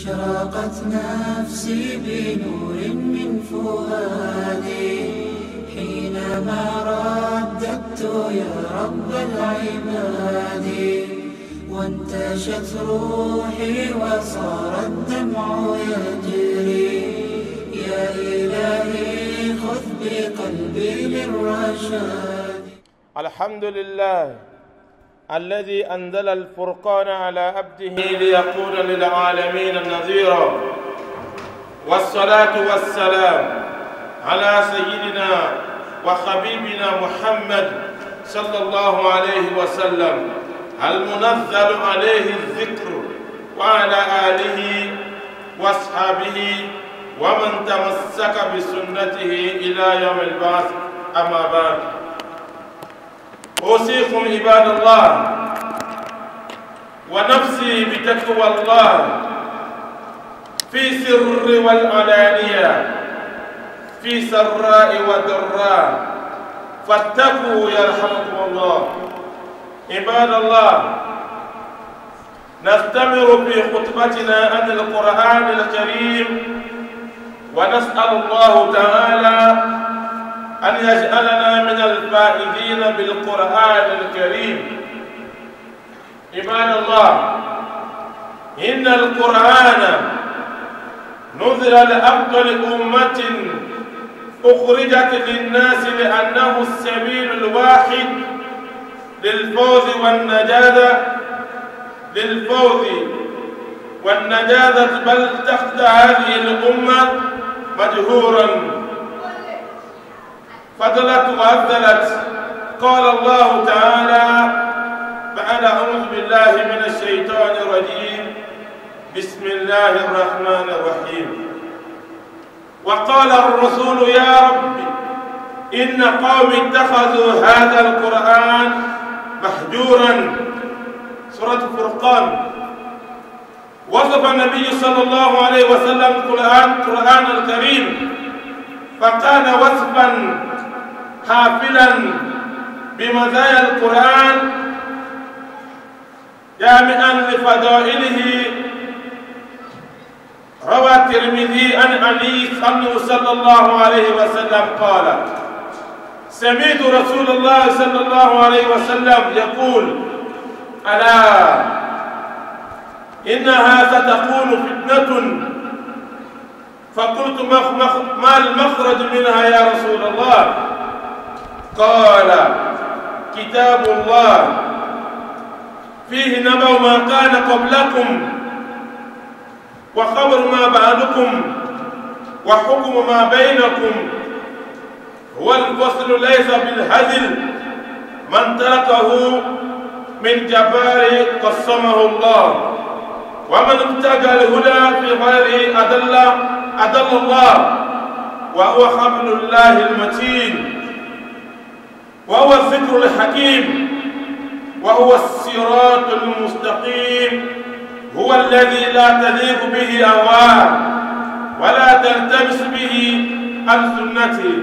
أشرقت نفسي بنور من فؤادي حينما رددت يا رب العباد، وانتشت روحي وصار الدمع يجري. يا إلهي خذ بقلبي للرشاد. الحمد لله الذي أنزل الفرقان على عبده ليكون للعالمين نذيرا، والصلاة والسلام على سيدنا وحبيبنا محمد صلى الله عليه وسلم المنزل عليه الذكر، وعلى آله واصحابه ومن تمسك بسنته إلى يوم البعث. أما بعد، أوصيكم عباد الله ونفسي بتقوى الله في سر والعلانية، في سراء وضراء، فاتقوا يرحمكم الله. عباد الله، نستمر في خطبتنا عن القرآن الكريم، ونسأل الله تعالى أن يجعلنا من الفائزين بالقرآن الكريم. عباد الله، إن القرآن نزل لأفضل أمة أخرجت للناس لأنه السبيل الواحد للفوز والنجاة، بل تحت هذه الأمة مجهورا فضلت وأفضلت. قال الله تعالى بعد أعوذ بالله من الشيطان الرجيم: بسم الله الرحمن الرحيم. وقال الرسول: يا رب إن قوم اتخذوا هذا القرآن مهجورا. سورة الفرقان. وصف النبي صلى الله عليه وسلم القرآن الكريم فكان وصفا حافلا بمزايا القرآن جامعا لفضائله. روى الترمذي عن علي عنه صلى الله عليه وسلم قال: سمعت رسول الله صلى الله عليه وسلم يقول: ألا إنها ستكون فتنة. فقلت: ما المخرج منها يا رسول الله؟ قال: كتاب الله فيه نبأ ما كان قبلكم وخبر ما بعدكم وحكم ما بينكم، هو الفصل ليس بالهزل، من تركه من جبار قسمه الله، ومن ابتغى الهدى في غيره أضل الله، وهو حبل الله المتين، وهو الذكر الحكيم، وهو الصراط المستقيم، هو الذي لا تليق به أهواء ولا تلتبس به ألسنته،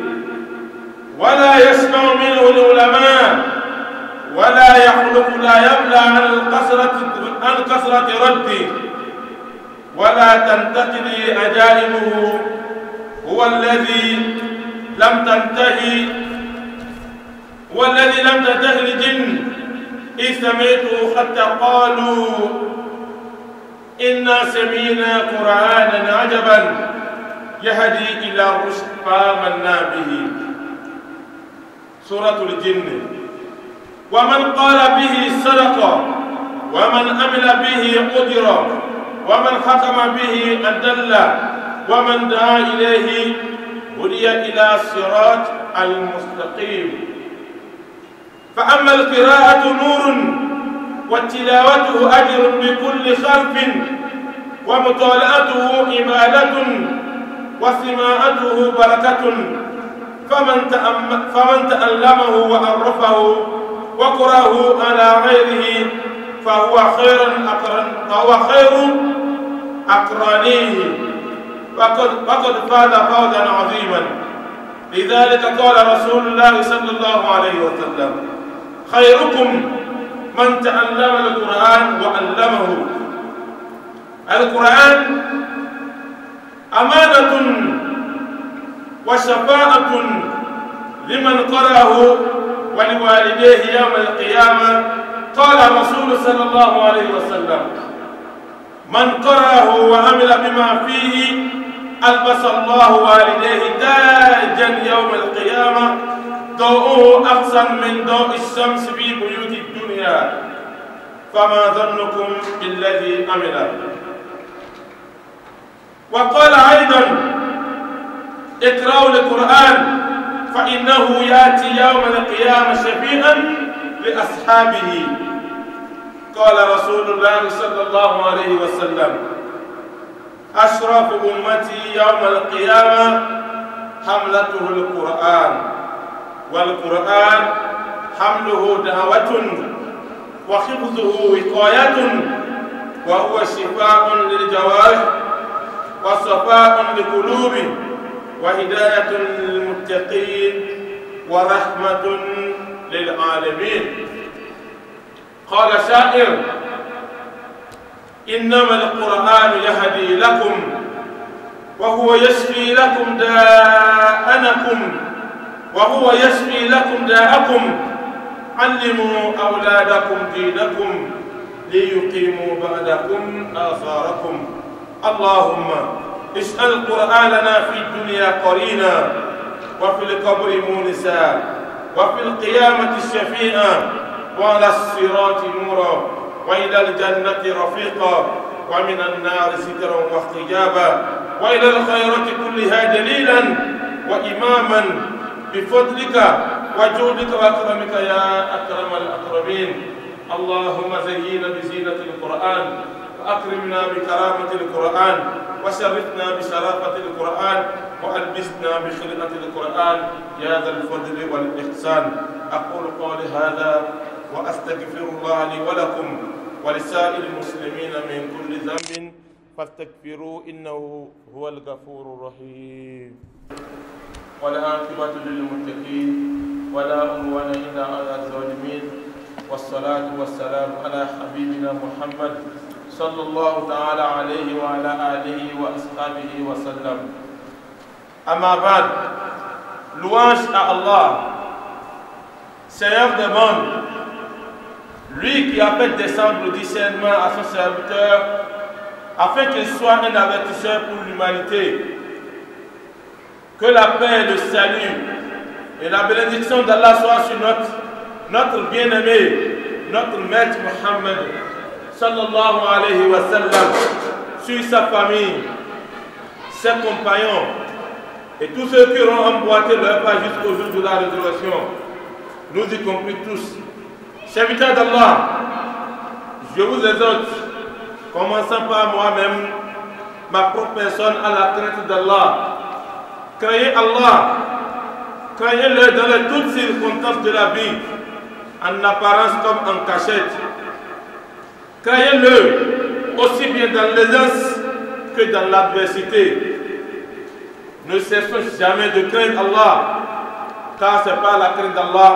ولا يسمع منه العلماء، ولا يخلق، لا يملأ عن كثرة رده، ولا تنتقضي عجائبه، هو الذي لم تنتهي الجن إذ سمعته حتى قالوا إنا سمعنا قرآنا عجبا يهدي إلى الرشد فآمنا به. سورة الجن. ومن قال به صدق، ومن عمل به أجر، ومن حكم به أدل، ومن دعا إليه هدي إلى الصراط المستقيم. فأما القراءة نور، وتلاوته أجر بكل خلف، ومطالعته عبادة، وسماعته بركة. فمن تألمه وعرفه وقرأه على غيره فهو خير أقرانيه، وقد فاز فوزا عظيما. لذلك قال رسول الله صلى الله عليه وسلم: خيركم من تعلم القرآن وعلمه. القرآن وشهادة وشفاعة لمن قرأه ولوالديه يوم القيامة. قال الرسول صلى الله عليه وسلم: من قرأه وعمل بما فيه ألبس الله والديه تاجا يوم القيامة ضوءه أحسن من ضوء الشمس في بيوت الدنيا، فما ظنكم بالذي عمل. وقال أيضا: اقرأوا القرآن فإنه يأتي يوم القيامة شفيعا لأصحابه. قال رسول الله صلى الله عليه وسلم: أشرف أمتي يوم القيامة حملته القرآن، والقرآن حمله دعوة وحفظه وقاية، وهو شفاء للجوارح وصفاء للقلوب وهداية للمتقين ورحمة للعالمين. قال شاعر: إنما القرآن يهدي لكم وهو يشفي لكم داءكم وهو يشفي لكم داءكم، علموا أولادكم دينكم ليقيموا بعدكم آثاركم. اللهم اجعل قرآننا في الدنيا قرينا، وفي القبر مونسا، وفي القيامة شفيعا، وعلى الصراط نورا، وإلى الجنة رفيقا، ومن النار سترا واحتجابا، وإلى الخيرات كلها دليلا وإماما بفضلك وجودك وأكرمك يا أكرم الأكرمين. اللهم زينا بزينة القرآن، وأكرمنا بكرامة القرآن، وشرفنا بشرافة القرآن، وألبسنا بخلقة القرآن يا ذا الفضل والإحسان. أقول قولي هذا وأستغفر الله لي ولكم ولسائر المسلمين من كل ذنب فاستغفروه إنه هو الغفور الرحيم. والعاقبة للمتقين ولا عدوان إلا على الظالمين، والصلاة والسلام على حبيبنا محمد صلى الله تعالى عليه وعلى آله وأصحابه وسلم. أما بعد, louange à Allah, Seigneur des mondes, lui qui a fait descendre le discernement à son serviteur afin qu'il soit un avertisseur pour l'humanité. Que la paix, le salut et la bénédiction d'Allah soient sur notre bien-aimé, notre maître Mohammed sallallahu alayhi wa sallam, sur sa famille, ses compagnons et tous ceux qui auront emboîté leur pas jusqu'au jour de la résurrection, nous y compris tous. Serviteurs d'Allah, je vous exhorte, commençant par moi-même, ma propre personne, à la crainte d'Allah. Craignez Allah, craignez-le dans toutes circonstances de la vie, en apparence comme en cachette. Craignez-le aussi bien dans l'aisance que dans l'adversité. Ne cessons jamais de craindre Allah, car c'est par la crainte d'Allah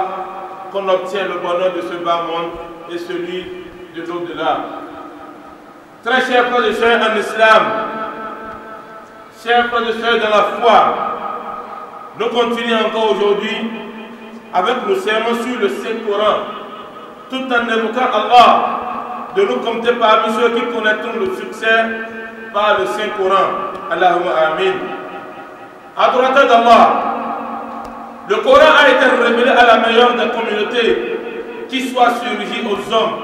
qu'on obtient le bonheur de ce bas monde et celui de l'au-delà. Très chers frères et sœurs en islam, chers frères et sœurs dans la foi, nous continuons encore aujourd'hui avec le sermon sur le Saint-Coran, tout en évoquant Allah de nous compter parmi ceux qui connaîtront le succès par le Saint-Coran. Allahumma amin. Adorateurs d'Allah, le Coran a été révélé à la meilleure des communautés qui soit surgie aux hommes,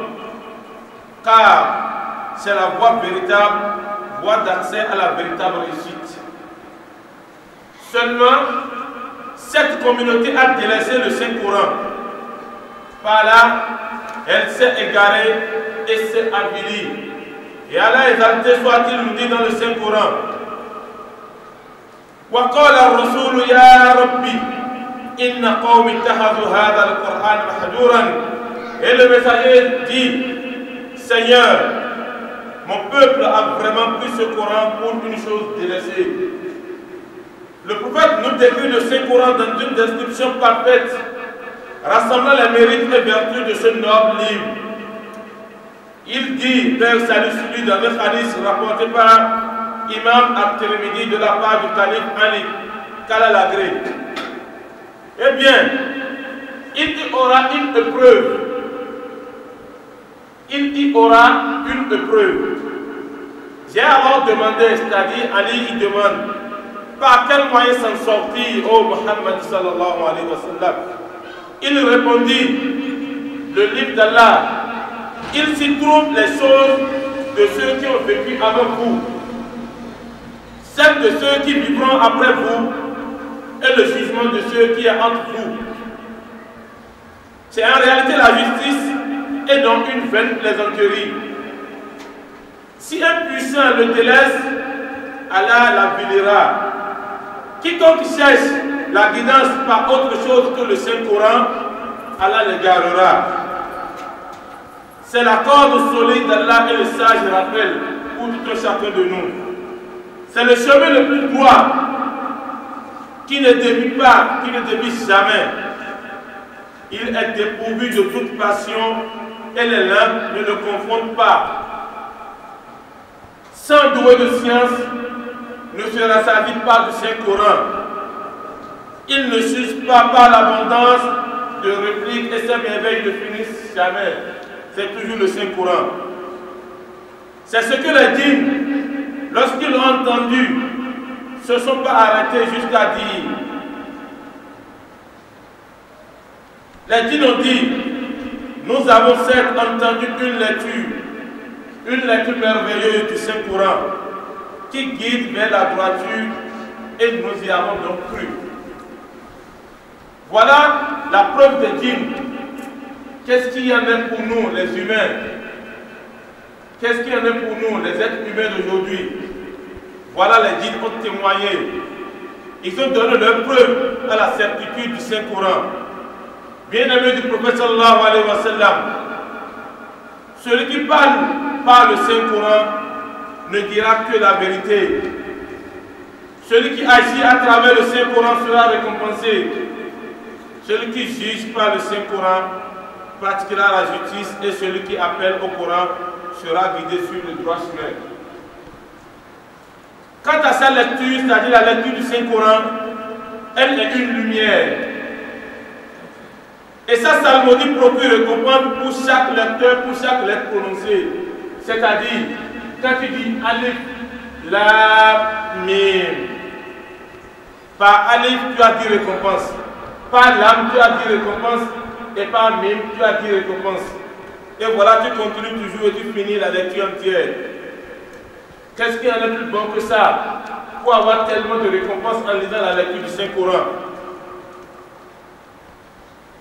car c'est la voie véritable, voie d'accès à la véritable réussite. Seulement, cette communauté a délaissé le Saint-Coran. Par là, elle s'est égarée et s'est avilie. Et Allah exalté soit-il nous dit dans le Saint-Coran: وقال الرسول يا ربي إن قوم اتخذوا هذا القرآن محجورا. Et le messager dit: Seigneur, mon peuple a vraiment pris ce Coran pour une chose délaissée. Le prophète nous décrit le Saint-Coran dans une description parfaite, rassemblant les mérites et vertus de ce noble livre. Il dit, Père salut sur lui dans le hadith rapporté par Imam At-Tirmidhi de la part du calife Ali, qu'Allah l'agrée. Eh bien, il y aura une épreuve. Il y aura une épreuve. J'ai alors demandé, c'est-à-dire Ali, il demande, par quel moyen s'en sortir, ô Muhammad sallallahu alayhi wa sallam? Il répondit, le livre d'Allah, il s'y trouve les choses de ceux qui ont vécu avant vous, celles de ceux qui vivront après vous, et le jugement de ceux qui est entre vous. C'est en réalité la justice et non une vaine plaisanterie. Si un puissant le délaisse, Allah l'avilira. Quiconque cherche la guidance par autre chose que le Saint-Coran, Allah l'égarera. C'est la corde solide d'Allah et le sage rappel pour tout un chacun de nous. C'est le chemin le plus droit qui ne dévie pas, qui ne dévie jamais. Il est dépourvu de toute passion et les lampes ne le confondent pas. Sans doué de science, ne se rassasie pas du Saint-Coran. Il ne suce pas par l'abondance de répliques et ses merveilles ne finissent jamais. C'est toujours le Saint-Coran. C'est ce que les djinns, lorsqu'ils l'ont entendu, ne se sont pas arrêtés jusqu'à dire. Les djinns ont dit, nous avons certes entendu une lecture merveilleuse du Saint-Coran qui guide vers la droiture et nous y avons donc cru. Voilà la preuve des djinns. Qu'est-ce qu'il y en a pour nous, les humains? Qu'est-ce qu'il y en a pour nous, les êtres humains d'aujourd'hui? Voilà, les djinns ont témoigné. Ils ont donné leur preuve à la certitude du Saint-Coran. Bien-aimé du prophète sallallahu alayhi wa sallam, celui qui parle par le Saint-Coran ne dira que la vérité. Celui qui agit à travers le Saint-Coran sera récompensé. Celui qui juge par le Saint-Coran pratiquera la justice et celui qui appelle au Coran sera guidé sur le droit chemin. Quant à sa lecture, c'est-à-dire la lecture du Saint-Coran, elle est une lumière. Et sa psalmodie procure récompense pour chaque lecteur, pour chaque lettre prononcée. C'est-à-dire, quand tu dis Alif, Lam, Mim, par Alif, tu as dit récompense. Par Lam, tu as dit récompense. Et par Mim, tu as dit récompense. Et voilà, tu continues toujours et tu finis la lecture entière. Qu'est-ce qu'il y en a de plus bon que ça? Pour avoir tellement de récompenses en lisant la lecture du Saint-Coran.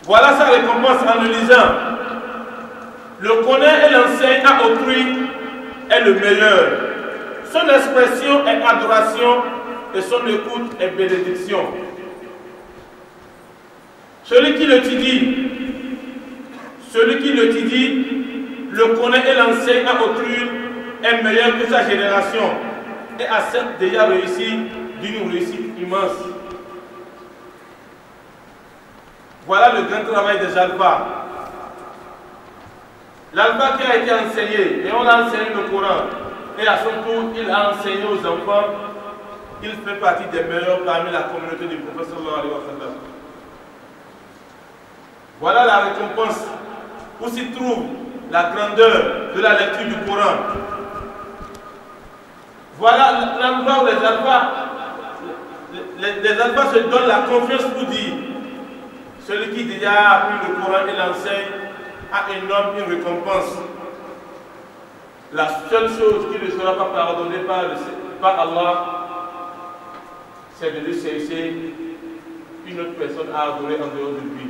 Voilà sa récompense en le lisant. Le connaître et l'enseigne à autrui est le meilleur. Son expression est adoration et son écoute est bénédiction. Celui qui l'étudie, le connaît et l'enseigne à autrui est meilleur que sa génération et a certes déjà réussi d'une réussite immense. Voilà le grand travail des alphas. L'alpha qui a été enseigné, et on a enseigné le Coran, et à son tour, il a enseigné aux enfants, il fait partie des meilleurs parmi la communauté du prophète sallallahu alayhi wa sallam. Voilà la récompense où s'y trouve la grandeur de la lecture du Coran. Voilà l'endroit où les alphas se donnent la confiance pour dire celui qui déjà a appris le Coran et l'enseigne a un homme une récompense. La seule chose qui ne sera pas pardonnée par Allah, c'est de lui chercher une autre personne à adorer en dehors de lui.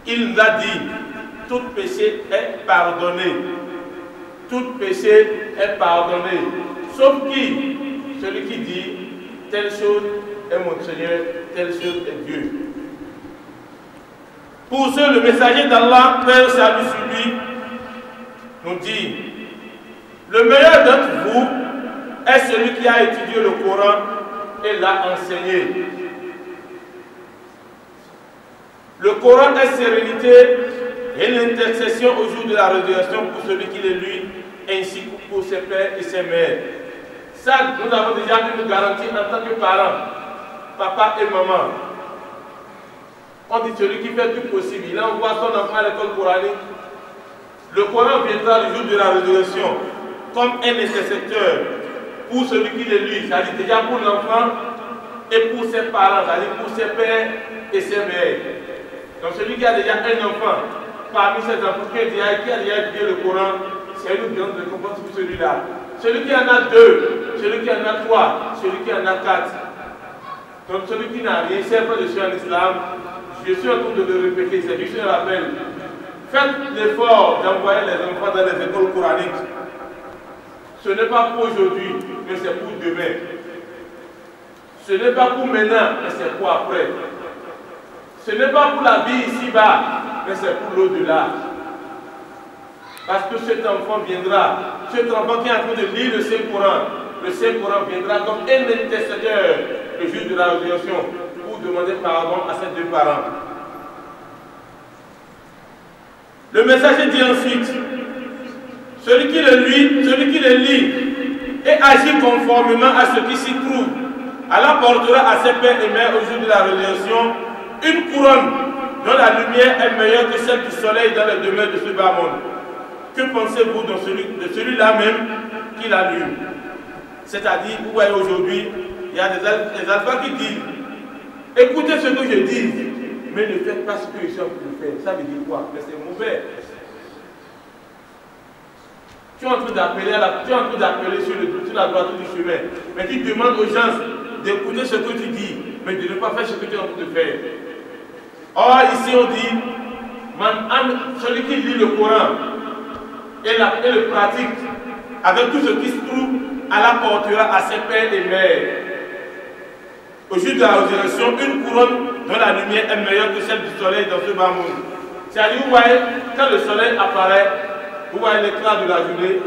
Il nous a dit, tout péché est pardonné. Tout péché est pardonné. Sauf qui? Celui qui dit, telle chose est mon Seigneur, telle chose est Dieu. Pour ceux, le messager d'Allah, paix et salut sur lui, nous dit, le meilleur d'entre vous est celui qui a étudié le Coran et l'a enseigné. Le Coran est sérénité et l'intercession au jour de la résurrection pour celui qui le lit, ainsi que pour ses pères et ses mères. Ça, nous avons déjà une garantie en tant que parents, papa et maman. On dit celui qui fait tout possible, il envoie son enfant à l'école coranique. Le Coran viendra le jour de la résurrection comme un intercesseur pour celui qui le lit, c'est-à-dire déjà pour l'enfant et pour ses parents, c'est-à-dire pour ses pères et ses mères. Donc celui qui a déjà un enfant, parmi ses enfants qui a déjà étudié le Coran, c'est une grande récompense pour celui-là. Celui qui en a 2, celui qui en a 3, celui qui en a 4. Donc celui qui n'a rien, c'est pas de suite en islam. Je suis en train de le répéter, c'est juste un rappel. Faites l'effort d'envoyer les enfants dans les écoles coraniques. Ce n'est pas pour aujourd'hui, mais c'est pour demain. Ce n'est pas pour maintenant, mais c'est pour après. Ce n'est pas pour la vie ici-bas, mais c'est pour l'au-delà. Parce que cet enfant viendra, cet enfant qui est en train de lire le Saint-Coran viendra comme un intercesseur le jour de la résurrection pour demander pardon à ses 2 parents. Le messager dit ensuite, celui qui le lit et agit conformément à ce qui s'y trouve, Allah portera à ses pères et mères au jour de la résurrection une couronne dont la lumière est meilleure que celle du soleil dans les demeures de ce bas monde. Que pensez-vous de celui-là même qui l'allume? C'est-à-dire, vous voyez aujourd'hui, il y a des alphas qui disent, écoutez ce que je dis, mais ne faites pas ce que je suis en train de faire. Ça veut dire quoi? Mais c'est mauvais. Tu es en train d'appeler sur la droite du chemin, mais tu demandes aux gens d'écouter ce que tu dis, mais de ne pas faire ce que tu es en train de faire. Or, ici on dit, celui qui lit le Coran et le pratique avec tout ce qui se trouve, Allah portera à ses pères et mères au jour de la résurrection une couronne dont la lumière est meilleure que celle du soleil dans ce bas monde. C'est-à-dire, vous voyez, quand le soleil apparaît, vous voyez l'éclat de la journée,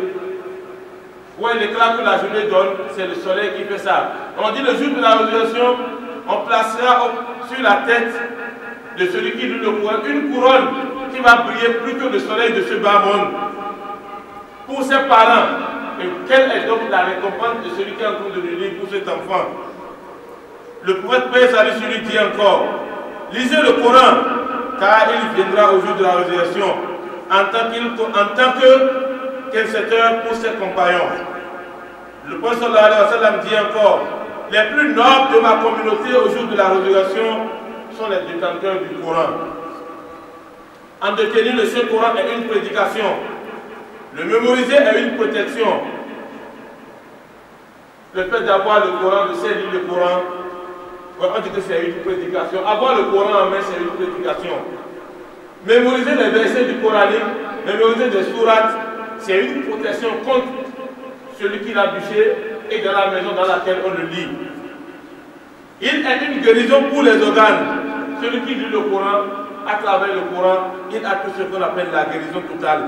vous voyez l'éclat que la journée donne, c'est le soleil qui fait ça. On dit le jour de la résurrection, on placera sur la tête de celui qui lit le Coran une couronne qui va briller plus que le soleil de ce bas monde. Pour ses parents, et quelle est donc la récompense de celui qui est en train de le lire pour cet enfant? Le prophète paix salut sur lui dit encore, lisez le Coran, car il viendra au jour de la résurrection en tant qu'intercesseur pour ses compagnons. Le prophète sallallahu alayhi wa sallam dit encore, les plus nobles de ma communauté au jour de la résurrection sont les détenteurs du Coran. Entretenir le Saint-Coran est une prédication. Le mémoriser est une protection. Le fait d'avoir le Coran, de saisir le Coran, on dit que c'est une prédication. Avoir le Coran en main, c'est une prédication. Mémoriser les versets du Coranique, mémoriser des sourates, c'est une protection contre celui qui l'a bûché et dans la maison dans laquelle on le lit. Il est une guérison pour les organes. Celui qui lit le Coran, à travers le Coran, il a tout ce qu'on appelle la guérison totale.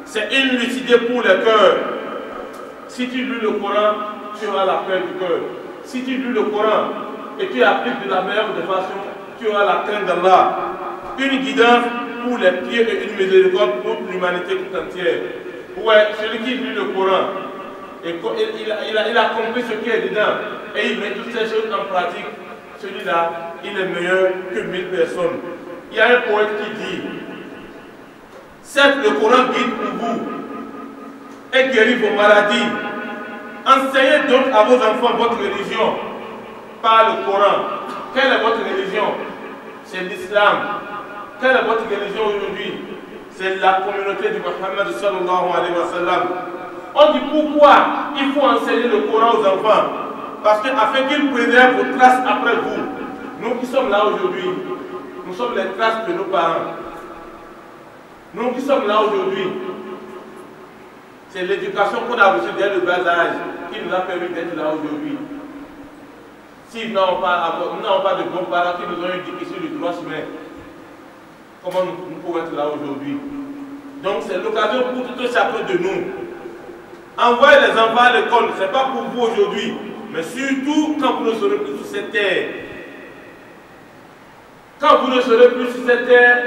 C'est une lucidité pour les cœurs. Si tu lis le Coran, tu auras la paix du cœur. Si tu lis le Coran et tu appliques de la meilleure des façons, tu auras la crainte d'Allah. Une guidance pour les pieds et une miséricorde pour l'humanité tout entière. Ouais, celui qui lit le Coran, et il a compris ce qui est dedans et il met toutes ces choses en pratique, celui-là, il est meilleur que 1000 personnes. Il y a un poète qui dit, certes le Coran guide pour vous et guérit vos maladies. Enseignez donc à vos enfants votre religion par le Coran. Quelle est votre religion? C'est l'islam. Quelle est votre religion aujourd'hui? C'est la communauté de Muhammad sallallahu alayhi wa sallam. On dit pourquoi il faut enseigner le Coran aux enfants? Parce que afin qu'ils préservent vos traces après vous. Nous qui sommes là aujourd'hui, nous sommes les traces de nos parents. Nous qui sommes là aujourd'hui, c'est l'éducation qu'on a reçue dès le bas âge qui nous a permis d'être là aujourd'hui. Si nous n'avons pas de bons parents qui nous ont indiqué sur le droit chemin, comment nous pouvons être là aujourd'hui? Donc c'est l'occasion pour tout un chacun de nous. Envoyer les enfants à l'école, ce n'est pas pour vous aujourd'hui, mais surtout quand vous ne serez plus sur cette terre. Quand vous ne serez plus sur cette terre,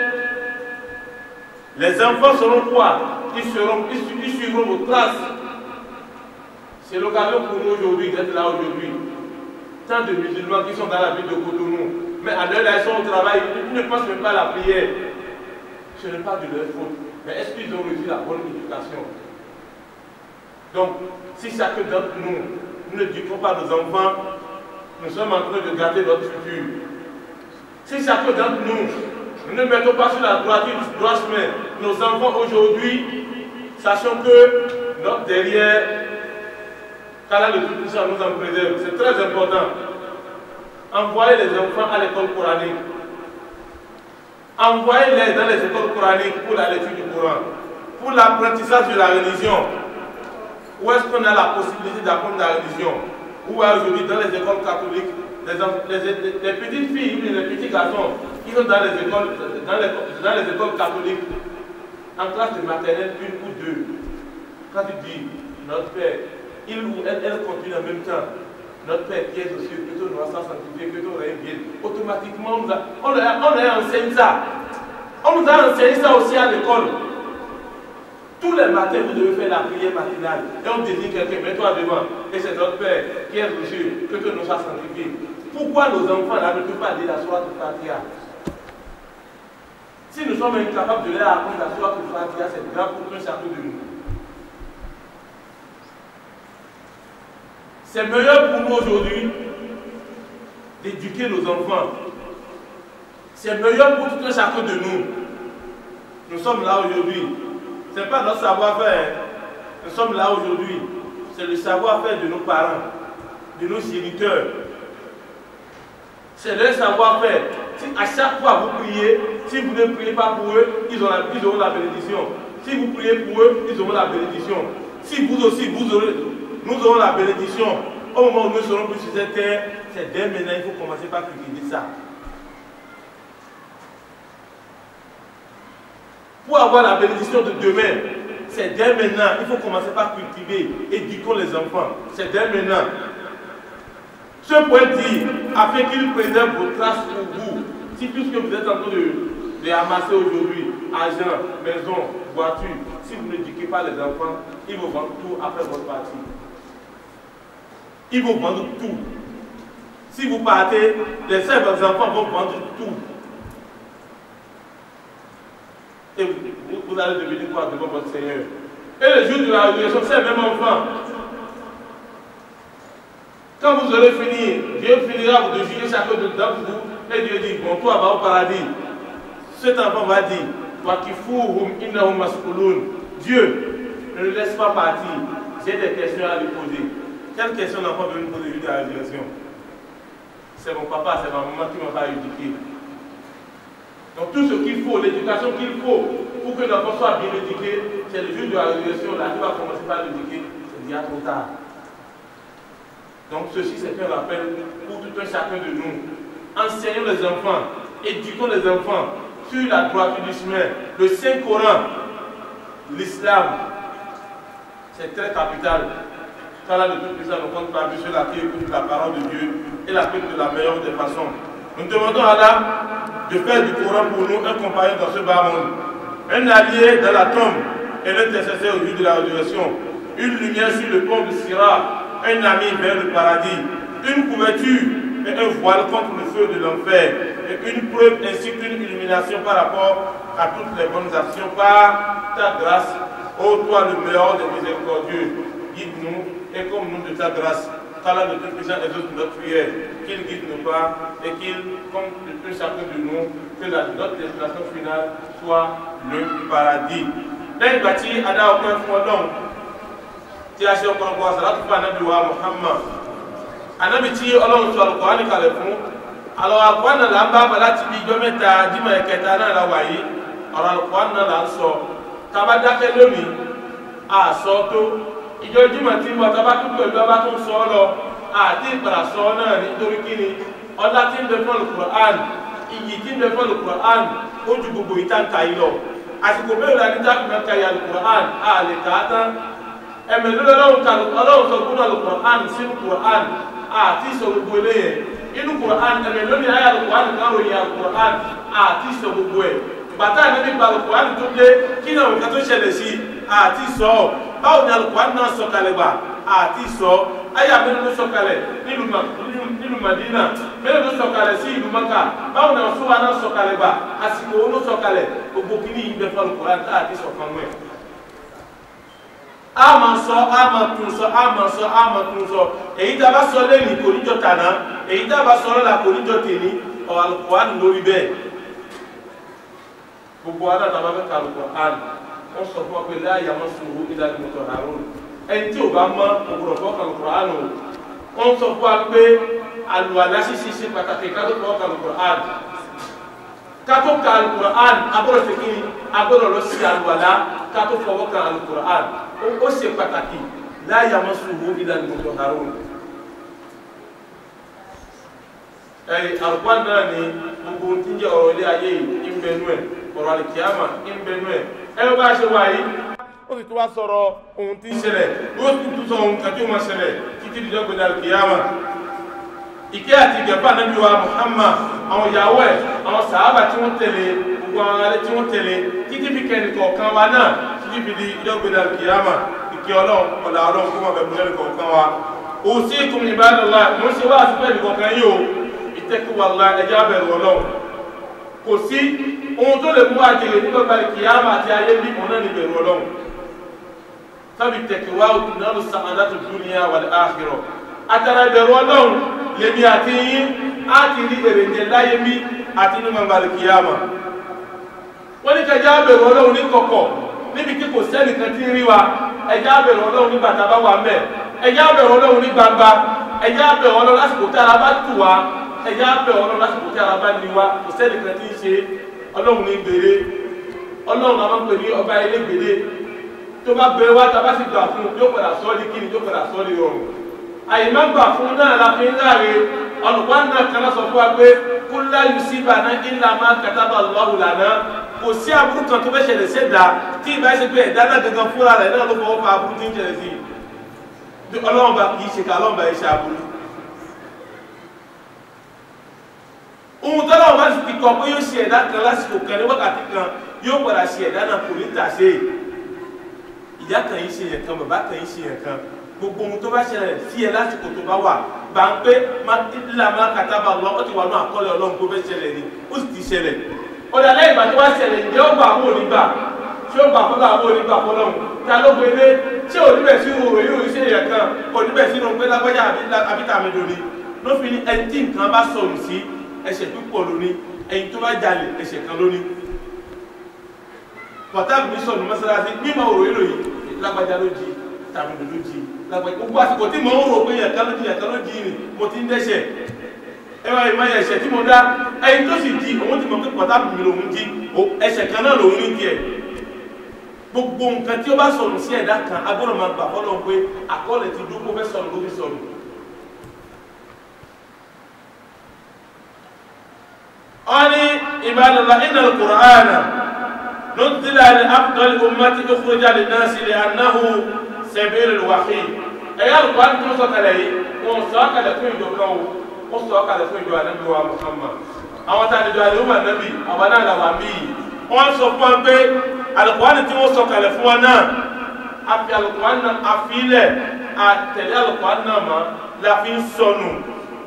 les enfants seront quoi? Ils suivront vos traces. C'est l'occasion pour nous aujourd'hui d'être là aujourd'hui. Tant de musulmans qui sont dans la ville de Cotonou, mais à l'heure ils sont au travail, ils ne pensent même pas à la prière. Ce n'est pas de leur faute. Mais est-ce qu'ils ont reçu la bonne éducation? Donc, si chacun d'entre nous n'éduquons pas nos enfants, nous sommes en train de garder notre futur. Si chacun d'entre nous ne mettons pas sur la droite chemin nos enfants aujourd'hui, sachant que notre derrière, qu'Allah le Tout-Puissant nous en préserve, c'est très important. Envoyez les enfants à l'école coranique. Envoyez-les dans les écoles coraniques pour la lecture du Coran, pour l'apprentissage de la religion. Où est-ce qu'on a la possibilité d'apprendre la religion? Ou aujourd'hui dans les écoles catholiques, les petites filles et les petits garçons qui sont dans les écoles catholiques, en classe de maternelle, 1 ou 2, quand tu dis, notre Père, il ou elle continue en même temps. Notre Père qui est aux cieux, que ton nom soit sanctifié, que ton règne vienne. Automatiquement, on leur enseigne ça. On nous a enseigné ça aussi à l'école. Tous les matins, vous devez faire la prière matinale. Et on désigne quelqu'un, mets-toi devant. Et c'est notre Père qui est aux cieux, que ton nom soit sanctifié. Pourquoi nos enfants là ne peuvent pas dire la sourate Fatiha? Si nous sommes incapables de leur apprendre la sourate Fatiha, c'est grave pour chacun de nous. C'est meilleur pour nous aujourd'hui d'éduquer nos enfants. C'est meilleur pour tout un chacun de nous. Nous sommes là aujourd'hui. Ce n'est pas notre savoir-faire. Nous sommes là aujourd'hui. C'est le savoir-faire de nos parents, de nos géniteurs. C'est leur savoir-faire. Si à chaque fois vous priez, si vous ne priez pas pour eux, ils auront la bénédiction. Si vous priez pour eux, ils auront la bénédiction. Si vous aussi, nous aurons la bénédiction. Au moment où nous serons plus sur cette terre, c'est dès maintenant, il faut commencer par cultiver ça. Pour avoir la bénédiction de demain, c'est dès maintenant, il faut commencer par cultiver, éduquons les enfants. C'est dès maintenant. Ce point dit, afin qu'il préserve vos traces pour vous, si tout ce que vous êtes en train de amasser aujourd'hui, argent, maison, voiture, si vous n'éduquez pas les enfants, ils vont vendre tout après votre partie. Ils vont vendre tout. Si vous partez, les seuls enfants vont vendre tout. Et vous allez devenir quoi devant votre Seigneur? Et le jour de la résurrection, c'est le même enfant. Quand vous aurez fini, Dieu finira de juger chacun d'entre vous. Et Dieu dit, bon, toi va au paradis. Cet enfant va dire, Dieu, ne le laisse pas partir. J'ai des questions à lui poser. Quelle question l'enfant veut me poser le jour de la résurrection? C'est mon papa, c'est ma maman qui m'a éduqué. Donc tout ce qu'il faut, l'éducation qu'il faut pour que l'enfant soit bien éduqué, c'est le jour de la résurrection. Là, il va commencer par l'éduquer, c'est déjà trop tard. Donc ceci, c'est un rappel pour tout un chacun de nous. Enseignons les enfants, éduquons les enfants sur la droiture du chemin. Le Saint-Coran, l'islam, c'est très capital. Qu'Allah de Tout-Puissant nous compte parmi ceux-là qui écoutent la parole de Dieu et l'appliquent de la meilleure des façons. Nous demandons à Allah de faire du Coran pour nous un compagnon dans ce bas monde, un allié dans la tombe et l'intercesseur au jour de la résurrection, une lumière sur le pont de Sira, un ami vers le paradis, une couverture et un voile contre le feu de l'enfer, et une preuve ainsi qu'une illumination par rapport à toutes les bonnes actions par ta grâce, ô toi le meilleur des miséricordieux. Guide-nous et comme nous de ta grâce, qu'Allah de Tout-Puissant exauce notre prière, qu'il guide nos pas et qu'il, comme de chacun de nous, que notre destination finale soit le paradis. Là, il bâtit Ada aucun fondon. Tu as cherché encore quoi? Ça va tout faire Nabi wa Muhammad. Anabi ti Allah sur le Coran et le fond. Alors, à quoi n'a la barbe là, tu dis, demain, tu as dit, mais qu'est-ce que tu as la waï? Alors, le Coran n'a la sort. Tabada Kelomi, à Soto. Il dit Matimba, Tabatou, le Babaton Solo, à Tibra Sona, Nitorikini, on a dit de faire le Coran, il dit de faire le Coran, au du Boboitan Kailo. À ce que vous avez dit que Kaya le Coran, à l'état, et mais nous allons le Coran, c'est le Coran, à Tiso le Boué, et le Coran, et mais nous allons le Coran, quand il y a le Coran, à Tiso le Boué. Bataille n'est pas le Coran, tout le qui n'a pas de chez les à Tiso. báwo ni Al-Qur'an náà sọ̀kalẹ̀ gbà àti sọ àyà mélòó ló sọ̀kalẹ̀ nílùú Madina mélòó ló sọ̀kalẹ̀ sí ìlú Maka báwo ni àwọn sọ́wọ́ náà sọ̀kalẹ̀ gbà àsìkò wo ló sọ̀kalẹ̀ gbogbo kìíní yìí bẹ fún Al-Qur'an àti sọ̀kan mọ́ ẹ̀. a máa sọ a máa tún sọ a máa sọ a máa tún sọ èyí tá a bá sọ lẹ́yìn kò níjọ tàná èyí tá a bá sọ lọ́la kò níjọ tèmi Al-Qur'an lórí bẹ́ẹ̀ gbogbo adáta bá fẹ́ ka Al-Qur'an wọ́n sọ fún wa pé la yamassuhu illa al-mutahharun ẹni tí ò bá mọ òwúrọ̀ fọ́ ka Al-Qur'an o wọ́n sọ fún wa pé àlùwàlá ṣíṣe ṣe pàtàkì ká tó fọ́ ka Al-Qur'an ká tó ka Al-Qur'an agbọ́dọ̀ ṣe kí ni agbọ́dọ̀ lọ sí àlùwàlá ká tó fọwọ́ ka Al-Qur'an ó ṣe pàtàkì la yamassuhu illa al-mutahharun. Al-Qur'an náà ni gbogbo tí ń jẹ́ ọ̀rọ̀ ilé ayé yìí ń bẹnu ẹ̀ ọ̀rọ̀ àlìkíyàmà ń bẹnu ẹ̀ ẹ bá ṣe wà yìí ó sì tún wá sọ̀rọ̀ ohun tí ń ṣẹlẹ̀ ó sì tún sọ ohun kan tí ó máa ṣẹlẹ̀ títí di ọjọ́ gbẹ̀dẹ̀ àlìkíyàmà. ìkẹ́ àti ìgẹ̀fà Ànábì wa Muhammad àwọn ìyàwó ẹ̀ àwọn sàhábà tí wọ́n tẹ̀lé gbogbo àwọn alẹ́ tí wọ́n tẹ̀lé títí fi kẹ́ni kọ̀ọ̀kan wa náà títí fi di ọjọ́ gbẹ̀dẹ̀ àlìkíyàmà ìkẹ́ Ọlọ́run ọ̀là Ọlọ́run kó máa bẹ̀ mú lẹ́nu kọ̀ọ̀kan wa. usikum ibadallah mo ṣe wá àti pẹ́ẹ́lì kọ̀ọ̀kan yìí o ìtẹ́kùwàlá ẹja bẹ̀rù Ọlọ́run kò sí ohun tó lè mú àjèrè nígbà balẹ̀ kìyàmà àti ayé bí wọn náà ní bẹ̀rù Ọlọ́run sábì tẹ̀kíwá náà sàmàdàtò dunya wal akhirah àtàrà ìbẹ̀rù Ọlọ́run lèmi àti yín á ti rí èrèjẹ láyé bí àti nínú balẹ̀ kìyàmà wọ́n ní kẹjá bẹ̀rù Ọlọ́run ní kọ̀kọ̀ níbi tí kò sẹ́nìkan tí ń rí wa ẹjá bẹ̀rù Ọlọ́run nígbà tá a bá wà mẹ́ ẹjá bẹ̀rù Ọlọ́run ní gbangba ẹjá bẹ̀rù Ọlọ́run lásìkò tí ara bá tù wá ẹjá bẹ̀rù Ọlọ́run lásìkò tí ara bá ní wa kò sẹ́nìkan tí ń ṣe Ọlọ́run ní gbèrè Ọlọ́run àwọn pè ní ọba ilé gbèrè tó bá gbèrè wá tá a bá sì gbà fún yóò padà sọ ọ́ di kíni yóò padà sọ ọ́ di rọrùn àyìnbá gbà fún náà la fi ń láre ọlùkọ́ náà kan sọ fún wa pé kul la yusibana illa ma kataba Allahu lana kò sí aburú kan tó fẹ́ ṣẹlẹ̀ sẹ́dá tí ìbá ṣe pé ẹ̀dá náà gangan fúnra rẹ̀ náà ló fọwọ́ fa aburú tí ń ṣẹlẹ̀ sí i Ọlọ́run bá kì í ṣe ká Ọlọ́run bá yẹ ṣe aburú. ohun tọ́lọ́wọ́ bá ti kọ pé yóò ṣe ẹ̀dá kan lásìkò kan ní wákàtí kan yóò padà ṣe ẹ̀dá náà kò ní tà ṣe ìyá kan yìí ṣe yẹn kan bàbá kan yìí ṣe yẹn kan gbogbo ohun tó bá ṣẹlẹ̀ sí ẹ lásìkò tó bá wà bá ń pé ńlá máa kàtàbà lọ ó ti wà ní àkọọ́lẹ̀ Ọlọ́run tó fẹ́ ṣẹlẹ̀ ni ó sì ti ṣẹlẹ̀ ọ̀dà lẹ́yìn ìgbà tó wá ṣẹlẹ̀ ǹjẹ́ ó gbà fún onígbà tí ó gbà fún àwọn onígbà fọlọ́run ta ló gbé lé tí oníbẹ̀ sí òwò yóò ṣe yẹn kan oníbẹ̀ sínú pé lágbájá àbítàmídò ni ló fi ní ẹni tí nǹkan bá sọnù sí ẹ̀ṣẹ̀ púpọ̀ lóní ẹ̀yin tó bá jalè ẹ̀ṣẹ̀ kan lóní pọ̀táàbù ní sọnù mọ́sálásí mímọ̀ òrò ìròyìn lágbájá ló jí tàbídò ló jí lágbájá gbogbo àsìkò tí mo ń rò pé yẹn kan ló jí ni mo ti ń dẹ́ṣẹ̀ ẹ wá ìmọ̀ ẹ̀ṣẹ̀ tí mo dá ẹ̀yin tó sì jí òun ti mọ̀ pé pọ̀táàbù mi lòun jí ẹ̀ṣẹ̀ kan náà lòun ní tiẹ̀ gbogbo nǹkan tí ó bá sọnù sí ẹ̀dá kan agbọ́dọ̀ máa gbà fọ́lọ́run pé àkọọ́lẹ̀ ti dúró fẹ́ sọnù ló fi sọnù. أني عباد الله إن القرآن نزل لأفضل الأمة أخرج للناس لأنه سبيل الوحي أي القرآن توصل عليه وصاك لكم يجوكو وصاك لكم يجوا النبي محمد أو تاني جوا النبي أو أنا لوامي wọ́n sọ fún wa pé Al-Qur'an tí wọ́n sọ kalẹ̀ fún wa náà àfi Al-Qur'an náà àfilẹ̀ àtẹ̀lé Al-Qur'an náà mọ́ la fi ń sọnù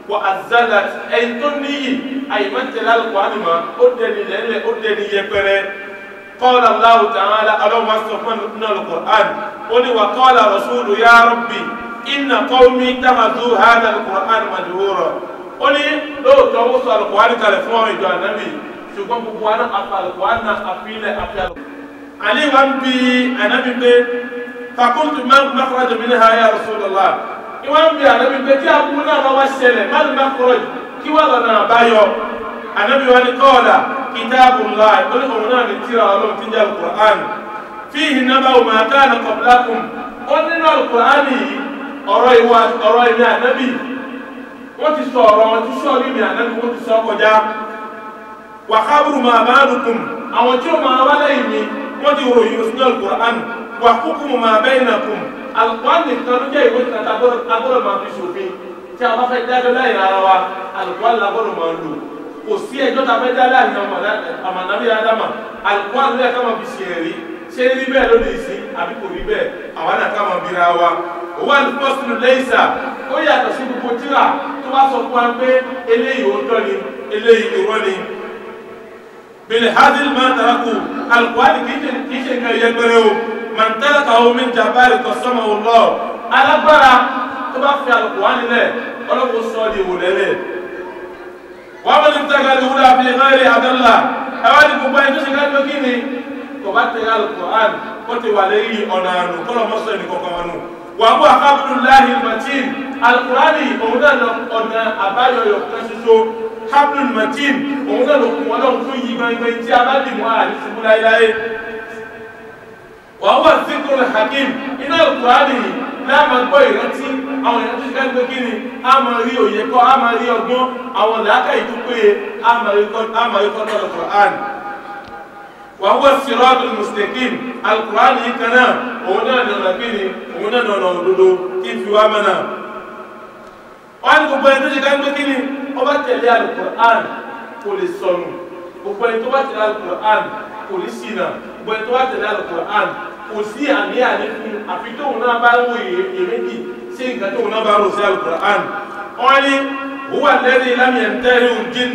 wà azala ẹ̀yin tó níyì àyìnbá tẹ̀lé Al-Qur'an mọ́ ó dẹni lẹ́lẹ̀ ó dẹni yẹpẹrẹ qala Allahu ta'ala ọlọ́wọ́ sọ fún Al-Qur'an ó ní wa qala rasulu ya rabbi inna qawmi ittakhadhu hadha Al-Qur'an madhura ó ní lóòótọ́ ó sọ Al-Qur'an kalẹ̀ fún àwọn ìjọ ànábì ṣùgbọ́n gbogbo wa náà Al-Qur'an náà àfilẹ̀ àfilẹ̀. Ali wa ń bi ànábì pé fakultu makhraj minha ya Rasulullah ìwọ́n ń bi ànábì pé tí aburú náà bá wá ṣẹlẹ̀ má lè makhraj kí wà lọ́nà àbáyọ. ànábì wa ní qala kitabullah ìpínlẹ̀ òun náà ní tírà Ọlọ́run tí ń jẹ́ Al-Qur'an fihi naba'u ma kana qablakum ó nínú Al-Qur'an yìí ọ̀rọ̀ ìmì ànábì wọ́n ti sọ ọ̀rọ̀ wọn ti sọ ìmì ànábì wọ́n ti sọ kọjá wa khabru ma ba'dukum àwọn tí ó máa wá lẹ́yìn mi wọ́n ti ròyìn sínú Al-Qur'an wa hukmu ma bainakum Al-Qur'an nìkan ló jẹ́ ìwé kan agbọ́dọ̀ máa fi ṣòfin tí a bá fẹ́ dájọ́ láyìn ara wa Al-Qur'an lágbọ́dọ̀ máa lò kò sí ẹjọ́ tá a fẹ́ dá láyìn ọmọ nàbí Ádámà Al-Qur'an ló yẹ ká máa fi ṣe ẹ̀rí ṣé rí bẹ́ẹ̀ lónìí sí àbí kò rí bẹ́ẹ̀ àwọn náà ká máa bira wa òwò àlùfọ́sùn lẹ́yìnsà ó yàtọ̀ sí gbogbo tíra tó bá sọ fún wa pé eléyìí òótọ́ ni eléyìí irọ́ ni bẹ̀rẹ̀ hadil máa taraku alùpùpù kìí ṣe nǹkan ìyẹgbẹrẹ o màá tẹ́lẹ̀ káwọn mi jàmbáàrì kan sọ́mọ òlọ́ alágbára tó bá fi alùpùpù nílẹ̀ ọlọ́pù sọ di ìwò lẹ́lẹ̀ wọ́n mọ̀ ní tẹ́gà lè wúlò àfi ìrẹ́rẹ́ àdánlá ẹwà ní gbogbo ẹni tó ṣe kájọ kí ni kò bá tẹ́gà alùpùpù ó ti wà lẹ́yìn ọ̀nà àrùn kọ́lọ̀ mọ́sọ̀ ẹni kọ̀ọ̀kan wọn nù wà bú àkábùlùláhì matin alùpùpù òun náà lọ ọ̀nà àbáyọyọ̀ kan ṣoṣo hablul matin òun náà ló kún ọlọ́run fún yìí gbẹngbẹ tí a bá dì mọ́ àdìsíkú láéláé wà wà zikrul hakim iná alùpùpù náà máa gbọ́ ìrántí àwọn èèyàn tó ṣe káàkiri kí ni a máa rí òye kọ́ a máa rí ọgbọ́n àwọn làákà ìtúpéye a máa rí kọ́ náà Al-Qur'an wà wọ́n siratul mustaqim Al-Qur'an yìí kan náà òun náà ní ọ̀nà kí ni òun náà ní ọ̀nà òdodo kí n fi wá mọ́nà wọ́n ní gbogbo ẹni tó ṣe káàkiri kí ni ó bá tẹ̀lé Al-Qur'an kò lè sọnù gbogbo ẹni tó bá tẹ̀lé Al-Qur'an kò ní ṣìnà gbogbo ẹni tó bá tẹ̀lé Al-Qur'an kò sí àní fún àfi tóun náà bá wò èrèdì sí nǹkan tóun náà bá rò sí Al-Qur'an wọ́n ní huwa alladhi lam yantahi al-jinn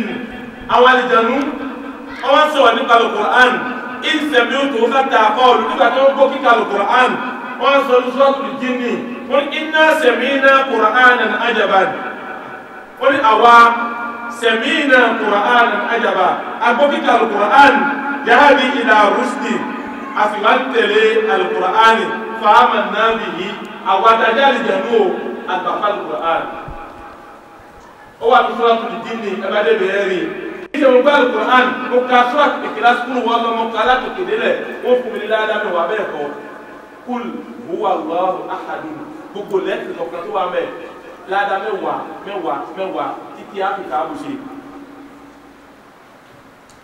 àwọn àlìjànú wọ́n sọ̀rọ̀ nípa Al-Qur'an ìsẹ̀mí ó tó sáta àkọọ̀lù nígbà tó ń gbọ́ kíkà Al-Qur'an wọ́n sọ ní suratul jinni wọ́n ní inna sami'na Qur'anan ajaban wọ́n ní àwa sami'na Qur'anan ajaba agbọ́ kíkà Al-Qur'an yahdi ila rusdi àfìwántẹ̀lé alùkùránì fàámà náà bì yí àwàdájá àlìjànú àgbàfà alùkùránì ó wà ní sọ́rọ̀tù ìdíni ẹgbẹ́dẹ́ bẹ̀rẹ̀ rí ìṣẹ́ gbogbo alùkùránì mo ka sọ́rọ̀tù ìkìlá skúrù wọn lọ́mọ ká látòkè délẹ̀ wọ́n fún mi ní ládàá mẹ́wàá bẹ́ẹ̀ kọ́ kúl huwa Allahu ahadun gbogbo lẹ́sìn kọ̀ọ̀kan tó wà mẹ́ ládàá mẹ́wàá títí áfíríkà àbùṣe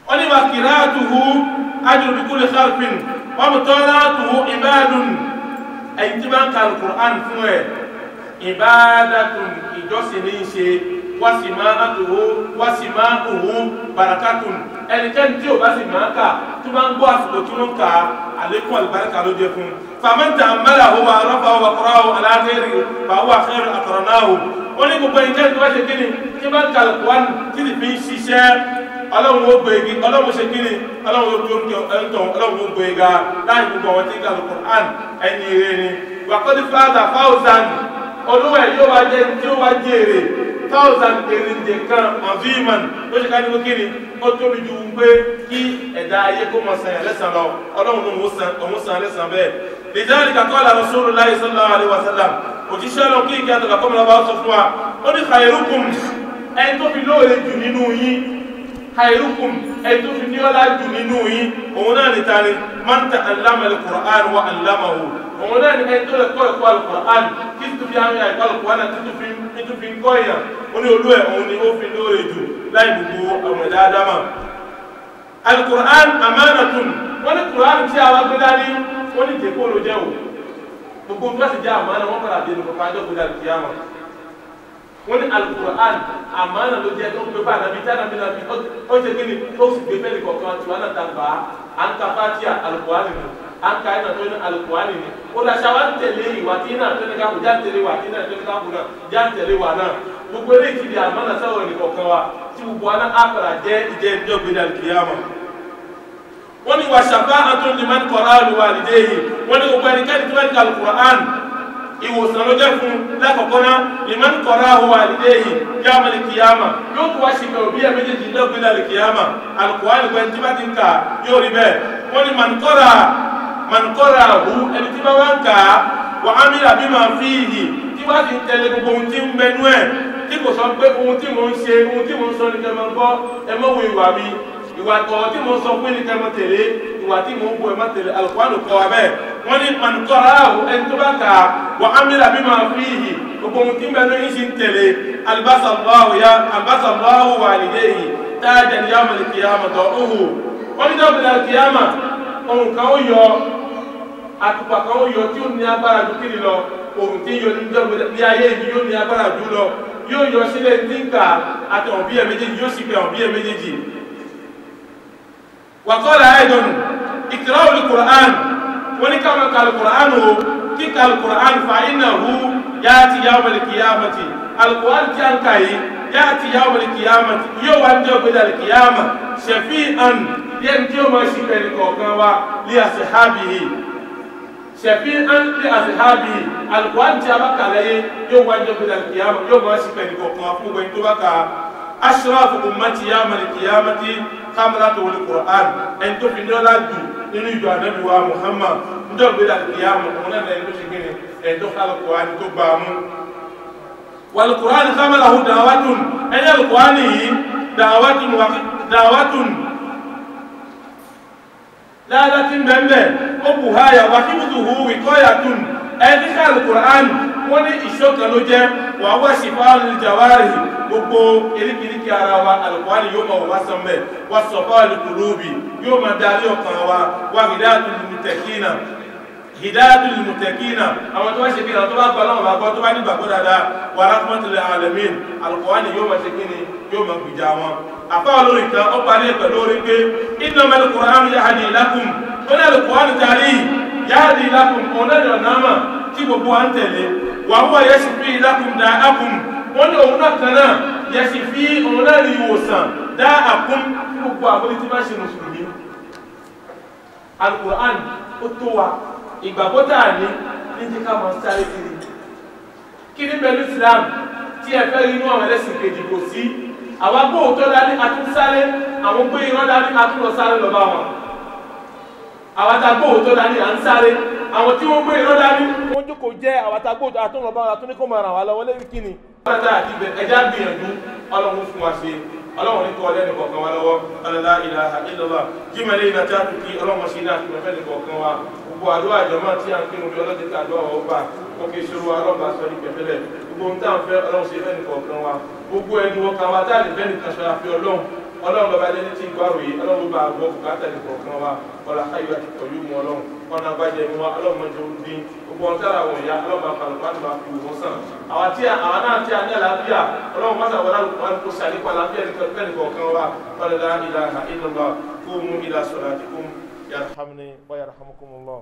wọ́n ní wà kìráàtùhù ajru bi kulli kharfin wọ́n mú tọ́láàtùhù ìbádùn ẹ̀yìn tí bá ń ka Al-Qur'an fún ẹ̀ ìbádàtùn ìjọsìn ní ṣe wasimáàtùhù barakatun ẹnikẹ́ni tí ò bá sì máa kà tó bá ń gbọ́ àsìkò tí wọ́n kà àlékún àlùbáríkà ló jẹ́ fún faman ta'ammalahu wa arafahu wa qara'ahu ala ghairi fa huwa khairun aqranahu wọ́n ní gbogbo ẹnikẹ́ni tó bá ṣe kíni tí bá ń ka Al-Qur'an tí ti fi ń ṣiṣẹ́ ọlọ́run ó gbé igi ọlọ́run ṣe kíni ọlọ́run ó gbé ẹ̀ńtọ̀ ọlọ́run ó gbé ga láì gbogbo àwọn tí ń ka Al-Qur'an ẹni ire ni wàkọ́dí fáadà fáwùsàn olúwa ẹ̀ yóò wá jẹ́ tí ó wá jèrè fáwùsàn èrìǹdè kan àfihàn ló ṣe ká ní kíni ó tóbi ju pé kí ẹ̀dá ayé kó mọ̀ sàn ẹ̀lẹ́sàn lọ ọlọ́run ló ń sàn ẹ̀lẹ́sàn bẹ́ẹ̀ lidhalika qala Rasulullahi sallallahu alaihi wasallam òjíṣẹ́ lọ kí ìkẹ́ àtọ̀kà kọ́mọlá bá sọ fún wa ó ní khairukum ẹni tó fi lóore jù nínú yín khairukum ẹni tó fi ní ọlá jù nínú yín òun náà ní tani man ta'allama al-Qur'an wa 'allamahu òun náà ní ẹni tó lè kọ́ ẹ̀kọ́ al-Qur'an kí tó fi àwọn ẹ̀kọ́ al-Qur'an tí tó fi ń kọ́ èèyàn ó ní olú ẹ̀ òun ni ó fi lóore jù láì gbogbo àwọn ẹ̀dá ádámà al-Qur'an amanatun wọ́n ní Qur'an tí a wá gbé dání wọ́n ní tèkó ló jẹ́ o gbogbo tó sì jẹ́ àmánà wọ́n padà dé nípa àjọ gbé dání kíyàmá wọ́n ní Al-Qur'an àmánà ló jẹ́ tó ń gbé bá ànábi tí ànábi náà fi ó ṣe kí ni ó sì gbé fẹ́ẹ́ kọ̀ọ̀kan tí wọ́n náà ta gbà á à ń ka Fatiha Al-Qur'an ni à ń ka iná tó ní Al-Qur'an ni ó dá ṣáwá ń tẹ̀lé ìwà tí náà tó ní ká kú já ń tẹ̀lé ìwà tí náà tó ní ká kú náà já ń tẹ̀lé ìwà náà gbogbo eléyìí ti di àmánà sáwọn ẹnìkọ̀ọ̀kan wa tí gbogbo wa náà á padà jẹ́ ìjẹ́ ìjọ gbé dání kíyàmá wọ́n ní wà shafa'atun liman qara'a li walidayhi wọ́n ní gbogbo ẹnikẹ́ni tó bá ń ka Al-Qur'an ìwòsàn ló jẹ́ fún lákọ̀ọ́kọ́ náà liman qara'ahu walidayhi yawmal qiyamah yóò tó wá ṣìkẹ̀ òbí ẹ̀ méjèèjì lọ́gbìn al-qiyamah Al-Qur'an nípa ẹni tí bá ti ń kà yóò rí bẹ́ẹ̀ wọ́n ní man qara'ahu ẹni tí bá wá ń kà wa 'amila bima fihi tí bá ti ń tẹ̀lé gbogbo ohun tí ń bẹnu ẹ̀ tí kò sọ pé ohun tí mò ń ṣe ohun tí mò ń sọ ní kẹ́ máa gbọ́ ẹ mọ́ wo ìwà mi ìwà tọ̀ tí mo sọ pé ní kẹ́ mọ́ tẹ̀lé ìwà tí mo ń bọ̀ ẹ má tẹ̀lé Al-Qur'an kọ́ wa bẹ́ẹ̀ wọ́n ní man qara'ahu ẹni tó bá kà wa 'amila bima fihi gbogbo ohun tí ń bẹ lóyún sí ń tẹ̀lé albasallahu walidayhi tajan yawmal qiyamah tọ̀húhù wọ́n ní dọ́gbìn al-qiyamah ohun kan ó yọ àtùpà kan ó yọ tí ó ní agbára ju kiri lọ ohun tí yọ ní ayé ibi yóò ní agbára jù lọ yóò yọ sílẹ̀ ní nkà àti ọ̀bí ẹ̀ méjèèjì yóò sì pé ọ̀bí ẹ̀ méjèèjì. وقال أيضا اقرأوا القرآن wọ́n ní ká máa ka alukur'an o kíka alukur'an fa innahu ya'ti yawmal qiyamati alukur'an tí a ń kà yìí ya'ti yawmal qiyamati yóò wá ní ọgbẹ́dẹ alikiyama shafi'an yẹn tí ó máa ṣe pẹ̀lú kọ̀ọ̀kan wa li ashabihi shafi'an li ashabihi alukur'an tí a bá kà lẹ́yìn yóò wá ní ọgbẹ́dẹ alikiyama yóò máa ṣe pẹ̀lú kọ̀ọ̀kan wa fún gbẹ̀yìn tó bá ka ashrafu ummati yawmal qiyamati hamlatu al-Qur'an en tó fi dola ju nínú ìjọ Ànábì wa Muhammad ndo be da qiyam mo na en tó ṣe gene en tó xal Qur'an tó ba mu wal Qur'an hamalahu da'watun en al-Qur'an yi da'watun la latin bambe o buhaya wa hifdhuhu wiqayatun en xal Qur'an woni isoka lo je wa wa shifa'ul jawarih gbogbo erikiriki ara wa Al-Qur'an yóò máa wá sánbẹ wá sọfáàlì kùlùbì yóò máa darí ọkàn wa wá hidayatul muttaqina àwọn tó bá ṣe kíni àwọn tó bá gbọ́ Ọlọ́run bá gbọ́ tó bá ní gbàgbọ́ dáadáa wa rahmatul alamin Al-Qur'an yóò máa ṣe kíni yóò máa gbìjà wọn. àfa olórí kan ó parí ẹ̀ pẹ̀lú orí pé innamal Qur'an yahdi lakum ó ní Al-Qur'an tàrí yahdi lakum ọ̀nà ìrọ̀nàmà tí gbogbo wa ń tẹ̀lé wa huwa yashfi lakum da'akum wọ́n ní òun náà kan náà yẹ̀sì fi òun náà rí ìwòsàn dá àkún gbogbo àbúlé tí máa ṣe mùsùlùmí. Al-Qur'an ó tó wa ìgbàgbọ́ tá à ní ti ká máa sáré kiri kí ní pẹ̀lú Islam tí ẹ fẹ́ rí inú àwọn ẹlẹ́sìn kejì kò sí àwọn agbóhùntọ́ dání atúnsáré àwọn gbé irọ́ dání atúnlọ́sáré lọ bá wọn àwọn agbóhùntọ́ dání à ń sáré àwọn tí wọ́n gbé irọ́ dání wọ́n jókòó jẹ́ àwọn agbóhùntọ́ atúnlọ́ bá wọn atúnikọ́ máa ràn wá lọ́wọ́ lẹ́yìn kíni. Pátá àti ẹja gbìyànjú Ọlọ́run fún wa ṣe Ọlọ́run ní kọ́ ọlẹ́nu kọ̀ọ̀kan wa lọ́wọ́ la ilaha illallah jímẹ̀lẹ́ iná tí a tún kí Ọlọ́run ṣe ní àtúnfẹ́ ní kọ̀ọ̀kan wa gbogbo àdúrà àjọmọ́ tí a ń kírun bí ọlọ́dẹ tí àdúrà wọ́n bá wọn kì í ṣòro Ọlọ́run bá sọ ní pẹ̀fẹ́lẹ̀ gbogbo ohun tá à ń fẹ́ Ọlọ́run ṣe fẹ́ ní kọ̀ọ̀kan wa gbogbo ẹnu ọkàn wa tá à lè fẹ́ nìkan ṣọra fi Ọlọ́run bàbá lẹ́ni tí ìgbà ròyìn Ọlọ́run bá gbọ́ bùkátà ní kọ̀ọ̀kan wa ọ̀là káyọ̀ àti pọ̀lú mu Ọlọ́run ọ̀nà àgbàjẹ mu wa Ọlọ́run mọ́jọ dín gbogbo ọ̀n tára wọ̀n ya Ọlọ́run bá falùpá ní bá fi wọ́n sàn àwọn náà tí a ní àlàáfíà Ọlọ́run má sàwọn alùpùpù kó sàlékún àlàáfíà ní kọ̀ọ̀kan wa la ilaha illallah qumu ila salatikum yarhamni wa yarhamukumullah.